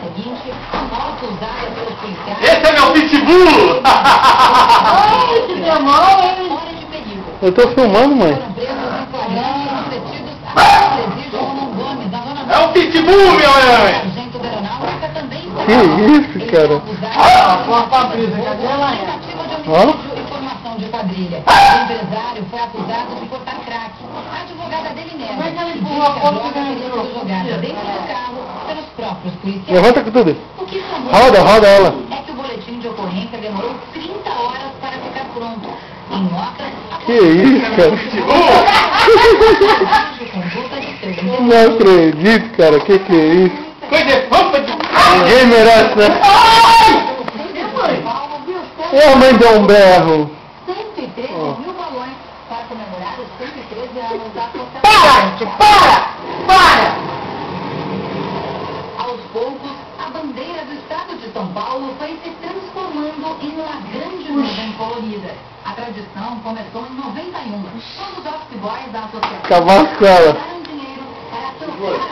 seguinte, a moto usada pelos policiais... Esse é meu pitbull! Ai, que demônio, hein? Fora de perigo. Eu tô filmando, mãe. Foram presos em flagrante e detidos a presídio Romão Gomes, da Zona Norte. É um pitbull, meu mãe! Sargento da Aeronáutica também Que isso, cara? Ó. Informação de quadrilha. O empresário foi acusado de portar crack. A advogada dele nega. Mas ela empurrou a droga teria sido jogada dentro do carro pelos próprios policiais. Levanta com tudo. O que chamou Roda ela. é que o boletim de ocorrência demorou 30 horas para ficar pronto. Em nota, Que isso, cara? Não acredito, cara. Que é isso? Coisa de roupa de... Ninguém merece, né? E a mãe deu um berro. 113 mil balões para comemorar os 113 anos da associação. Para! Aos poucos, a bandeira do estado de São Paulo foi se transformando em uma grande nuvem colorida. A tradição começou em 91, quando os office boys da associação Cavascala. usaram dinheiro para trocar